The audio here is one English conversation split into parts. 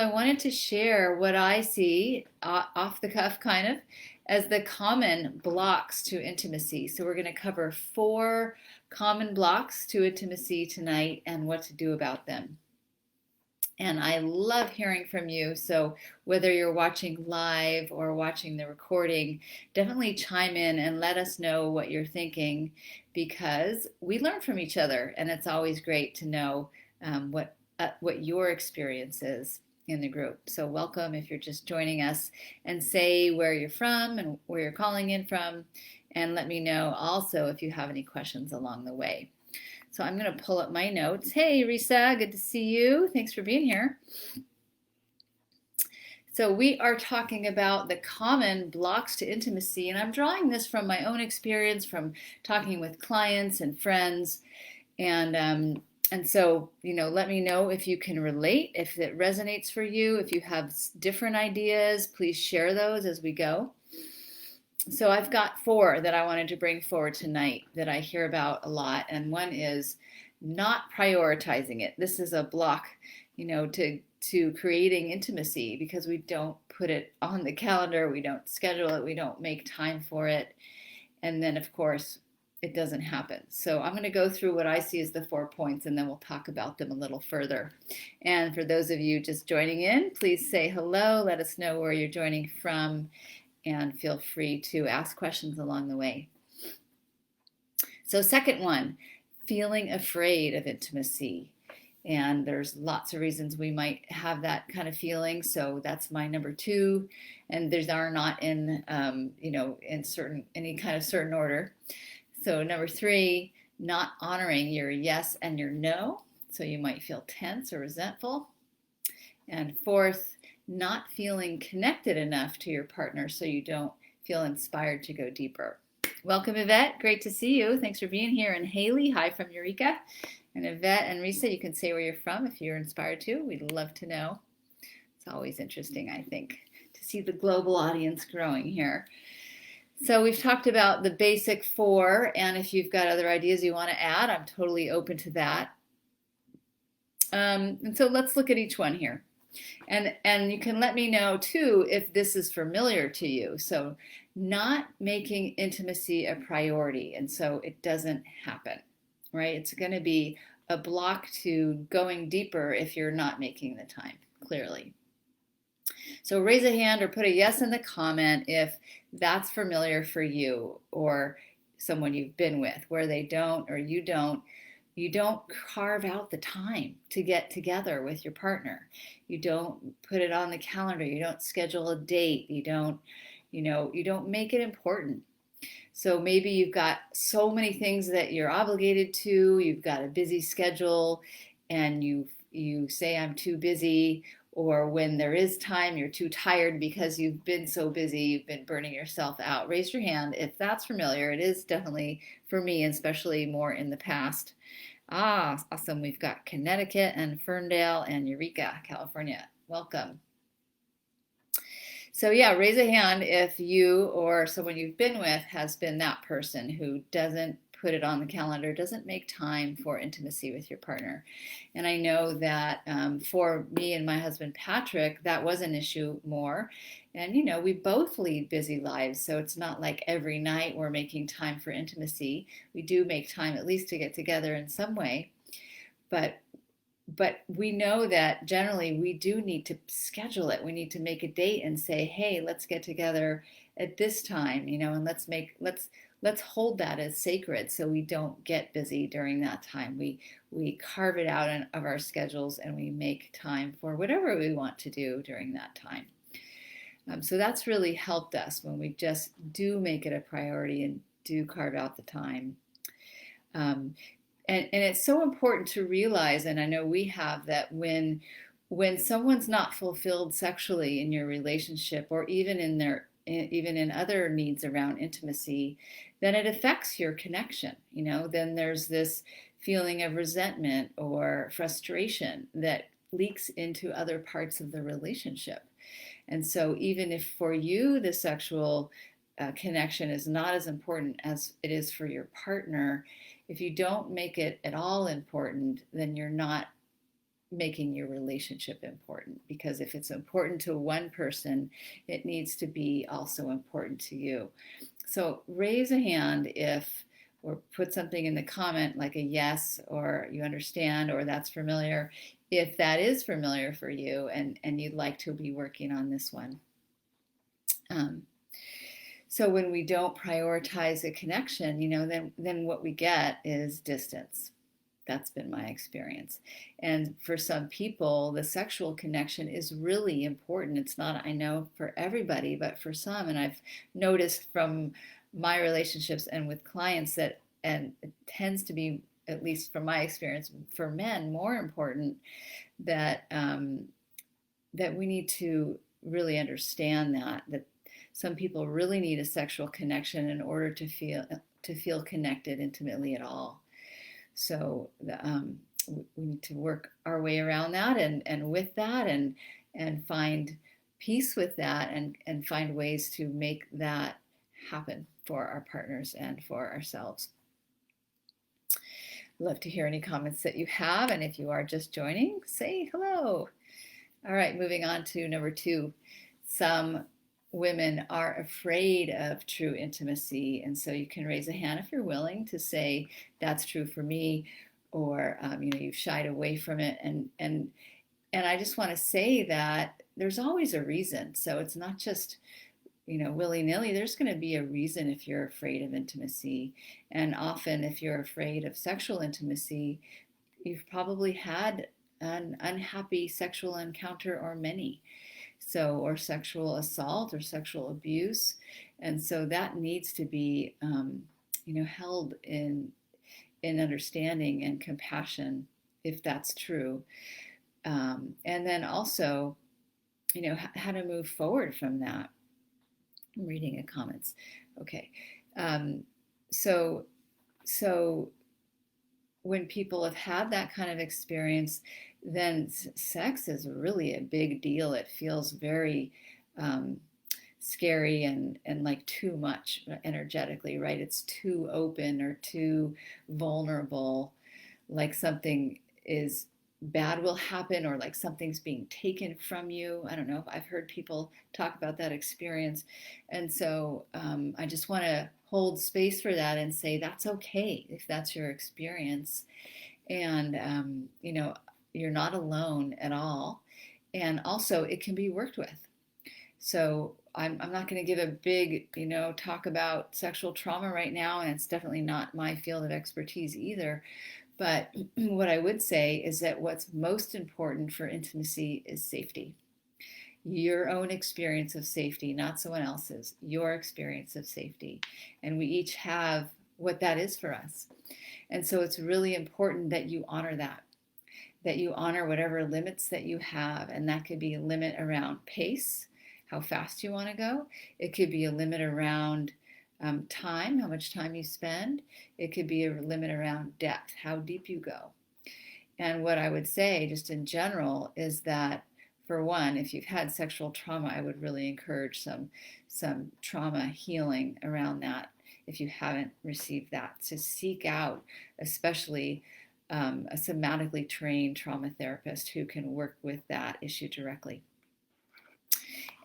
I wanted to share what I see off the cuff kind of as the common blocks to intimacy. So we're going to cover 4 common blocks to intimacy tonight and what to do about them. And I love hearing from you. So whether you're watching live or watching the recording, definitely chime in and let us know what you're thinking, because we learn from each other, and it's always great to know what your experience is in the group. So welcome if you're just joining us, and say where you're from and where you're calling in from, and let me know also if you have any questions along the way. So I'm going to pull up my notes. Hey, Risa, good to see you. Thanks for being here. So we are talking about the common blocks to intimacy, and I'm drawing this from my own experience from talking with clients and friends. And so, let me know if you can relate, if it resonates for you. If you have different ideas, please share those as we go. So I've got 4 that I wanted to bring forward tonight that I hear about a lot, and one is not prioritizing it. This is a block, to creating intimacy, because we don't put it on the calendar, we don't schedule it, we don't make time for it, and then of course it doesn't happen. So I'm going to go through what I see as the 4 points, and then we'll talk about them a little further. And for those of you just joining in, please say hello, let us know where you're joining from, and feel free to ask questions along the way. So second one, feeling afraid of intimacy. And there's lots of reasons we might have that kind of feeling. So that's my number 2. And these are not in, in any kind of certain order. So number 3, not honoring your yes and your no. So you might feel tense or resentful. And 4th, not feeling connected enough to your partner so you don't feel inspired to go deeper. Welcome, Yvette. Great to see you. Thanks for being here. And Haley, hi from Eureka. And Yvette and Risa, you can say where you're from if you're inspired to. We'd love to know. It's always interesting, I think, to see the global audience growing here. So we've talked about the basic 4, and if you've got other ideas you want to add, I'm totally open to that. And so let's look at each one here. And you can let me know too if this is familiar to you. So not making intimacy a priority, and so it doesn't happen, right? It's going to be a block to going deeper if you're not making the time, clearly. So raise a hand or put a yes in the comment if that's familiar for you or someone you've been with, where they don't or you don't carve out the time to get together with your partner. You don't put it on the calendar. You don't schedule a date. You don't make it important. So maybe you've got so many things that you're obligated to. You've got a busy schedule, and you say I'm too busy, or when there is time, you're too tired because you've been so busy, you've been burning yourself out. Raise your hand if that's familiar. It is definitely for me, especially more in the past. Ah, awesome. We've got Connecticut and Ferndale and Eureka, California. Welcome. So yeah, raise a hand if you or someone you've been with has been that person who doesn't put it on the calendar, doesn't make time for intimacy with your partner. And I know that for me and my husband Patrick, that was an issue more. And we both lead busy lives, so it's not like every night we're making time for intimacy. We do make time at least to get together in some way. But we know that generally we do need to schedule it. We need to make a date and say, hey, let's get together at this time, and let's hold that as sacred so we don't get busy during that time. We carve it out of our schedules, and we make time for whatever we want to do during that time. So that's really helped us when we just do make it a priority and do carve out the time. And it's so important to realize, and I know we have, that when someone's not fulfilled sexually in your relationship, or even in other needs around intimacy, then it affects your connection. Then there's this feeling of resentment or frustration that leaks into other parts of the relationship. And so even if for you the sexual connection is not as important as it is for your partner, if you don't make it at all important, then you're not making your relationship important, because if it's important to one person, it needs to be also important to you. So raise a hand if, or put something in the comment like a yes, or you understand, or that's familiar, if that is familiar for you and you'd like to be working on this one. So when we don't prioritize a connection, then what we get is distance. That's been my experience. And for some people, the sexual connection is really important. It's not, I know, for everybody, but for some, and I've noticed from my relationships and with clients that, and it tends to be, at least from my experience, for men, more important that that we need to really understand that some people really need a sexual connection in order to feel connected intimately at all. So we need to work our way around that and with that and find peace with that and find ways to make that happen for our partners and for ourselves. Love to hear any comments that you have, and if you are just joining, say hello. All right, moving on to number 2. Some women are afraid of true intimacy, and so you can raise a hand if you're willing to say that's true for me, or you've shied away from it, and I just want to say that there's always a reason. So it's not just willy-nilly. There's going to be a reason if you're afraid of intimacy, and often if you're afraid of sexual intimacy, you've probably had an unhappy sexual encounter or many. So, or sexual assault or sexual abuse. And so that needs to be, held in understanding and compassion if that's true. And then also, how to move forward from that. I'm reading the comments. Okay. So when people have had that kind of experience, then sex is really a big deal. It feels very scary and like too much energetically, right? It's too open or too vulnerable, like something is bad will happen, or like something's being taken from you. I don't know. I've heard people talk about that experience. And so I just want to hold space for that and say that's okay if that's your experience. And, you're not alone at all. And also, it can be worked with. So I'm not going to give a big, talk about sexual trauma right now, and it's definitely not my field of expertise either. But what I would say is that what's most important for intimacy is safety. Your own experience of safety, not someone else's, your experience of safety. And we each have what that is for us. And so it's really important that you honor that you honor whatever limits that you have. And that could be a limit around pace, how fast you want to go. It could be a limit around time, how much time you spend. It could be a limit around depth, how deep you go. And what I would say, just in general, is that, for one, if you've had sexual trauma, I would really encourage some trauma healing around that. If you haven't received that, to seek out, especially a somatically trained trauma therapist who can work with that issue directly.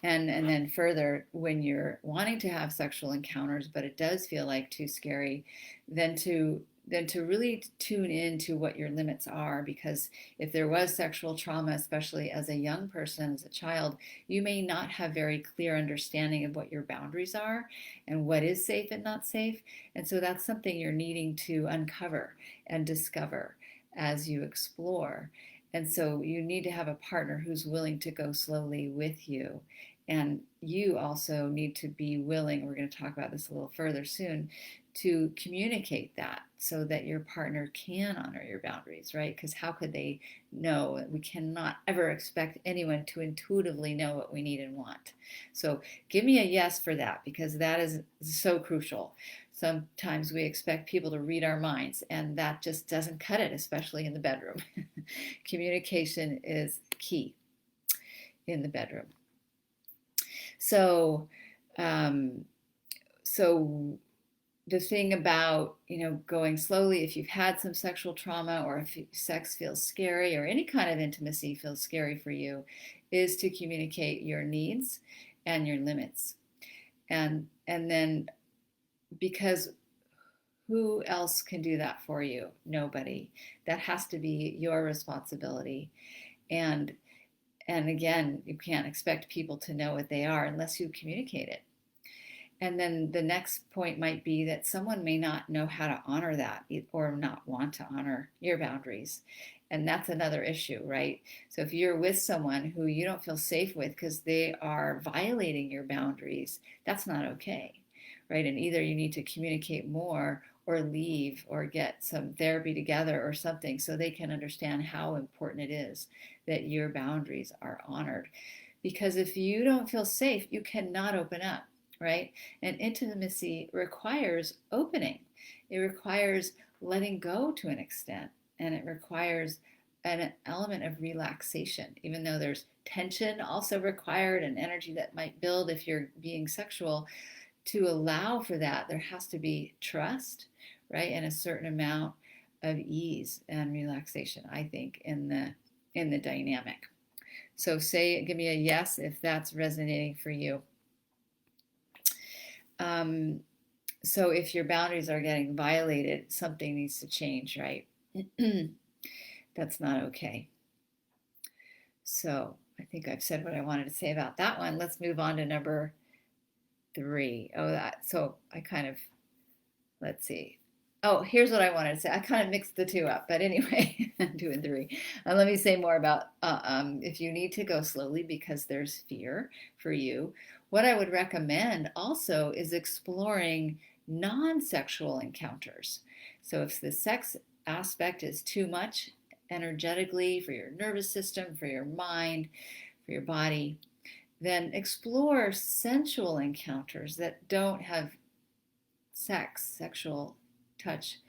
And then further, when you're wanting to have sexual encounters, but it does feel like too scary, then to really tune in to what your limits are, because if there was sexual trauma, especially as a young person, as a child, you may not have very clear understanding of what your boundaries are and what is safe and not safe. And so that's something you're needing to uncover and discover as you explore. And so you need to have a partner who's willing to go slowly with you. And you also need to be willing, we're going to talk about this a little further soon, to communicate that so that your partner can honor your boundaries, right? Because how could they know? We cannot ever expect anyone to intuitively know what we need and want. So give me a yes for that, because that is so crucial. Sometimes we expect people to read our minds, and that just doesn't cut it, especially in the bedroom. Communication is key in the bedroom. So the thing about, going slowly, if you've had some sexual trauma or if sex feels scary or any kind of intimacy feels scary for you, is to communicate your needs and your limits. And then, because who else can do that for you? Nobody. That has to be your responsibility. And and again, you can't expect people to know what they are unless you communicate it. And then the next point might be that someone may not know how to honor that or not want to honor your boundaries. And that's another issue, right? So if you're with someone who you don't feel safe with because they are violating your boundaries, that's not okay, right? And either you need to communicate more or leave or get some therapy together or something so they can understand how important it is that your boundaries are honored. Because if you don't feel safe, you cannot open up, right? And intimacy requires opening. It requires letting go to an extent, and it requires an element of relaxation, even though there's tension also required and energy that might build if you're being sexual. To allow for that, there has to be trust, right? And a certain amount of ease and relaxation, I think, in the dynamic. So give me a yes if that's resonating for you. So if your boundaries are getting violated, something needs to change, right? That's not okay. So I think I've said what I wanted to say about that one. Let's move on to number 3. So I kind of, let's see. Oh, here's what I wanted to say. I kind of mixed the two up, but anyway, I'm doing 3. Let me say more about if you need to go slowly because there's fear for you. What I would recommend also is exploring non-sexual encounters. So if the sex aspect is too much energetically for your nervous system, for your mind, for your body, then explore sensual encounters that don't have sexual touch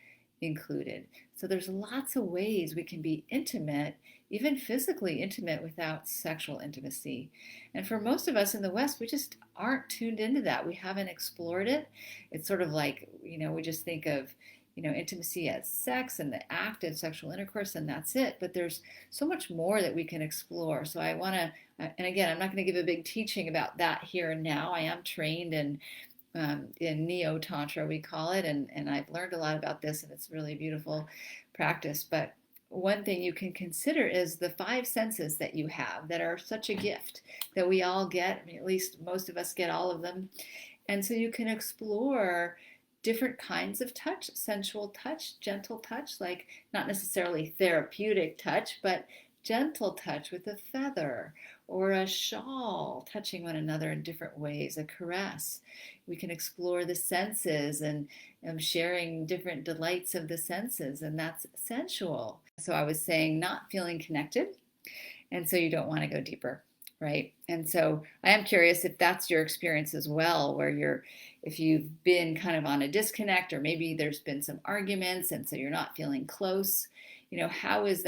included. So there's lots of ways we can be intimate, even physically intimate, without sexual intimacy. And for most of us in the West, we just aren't tuned into that. We haven't explored it. It's sort of like, we just think of, intimacy as sex and the act of sexual intercourse, and that's it. But there's so much more that we can explore. So I want to, and again, I'm not going to give a big teaching about that here and now. I am trained in neo-tantra, we call it, and I've learned a lot about this, and it's really beautiful practice. But one thing you can consider is the 5 senses that you have that are such a gift that we all get. I mean, at least most of us get all of them. And so you can explore different kinds of touch: sensual touch, gentle touch, like not necessarily therapeutic touch, but gentle touch with a feather or a shawl, touching one another in different ways, a caress. We can explore the senses and sharing different delights of the senses, and that's sensual. So I was saying not feeling connected, and so you don't want to go deeper, right? And so I am curious if that's your experience as well, where if you've been kind of on a disconnect, or maybe there's been some arguments and so you're not feeling close. How does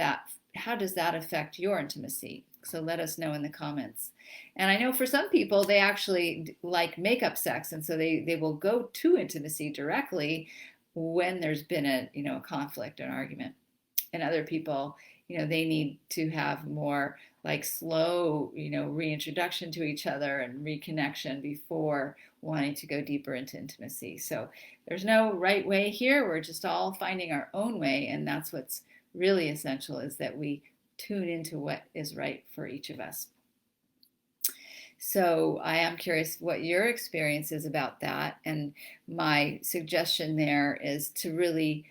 that affect your intimacy? So let us know in the comments. And I know for some people, they actually like make-up sex, and so they will go to intimacy directly when there's been a conflict, an argument. And other people, they need to have more like slow, reintroduction to each other and reconnection before wanting to go deeper into intimacy. So there's no right way here. We're just all finding our own way, and that's what's really essential, is that we tune into what is right for each of us. So I am curious what your experience is about that. And my suggestion there is to really,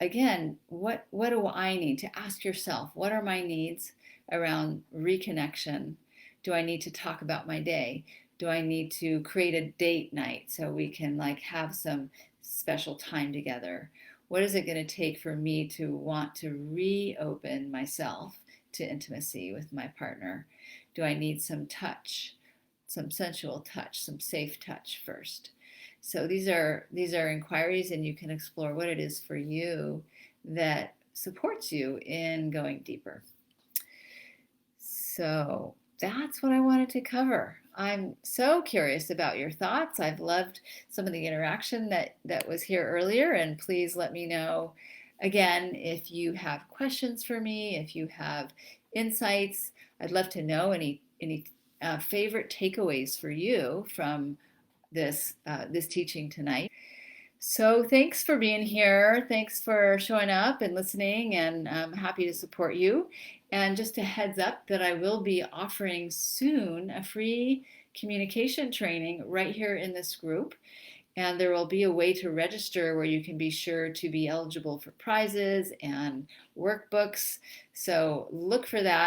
again, what do I need? To ask yourself, what are my needs around reconnection? Do I need to talk about my day? Do I need to create a date night so we can have some special time together? What is it going to take for me to want to reopen myself to intimacy with my partner? Do I need some touch, some sensual touch, some safe touch first? So these are inquiries, and you can explore what it is for you that supports you in going deeper. So that's what I wanted to cover I'm so curious about your thoughts. I've loved some of the interaction that was here earlier, and please let me know again if you have questions for me, if you have insights. I'd love to know any favorite takeaways for you from this teaching tonight. So thanks for being here. Thanks for showing up and listening, and I'm happy to support you. And just a heads up that I will be offering soon a free communication training right here in this group. And there will be a way to register where you can be sure to be eligible for prizes and workbooks. So look for that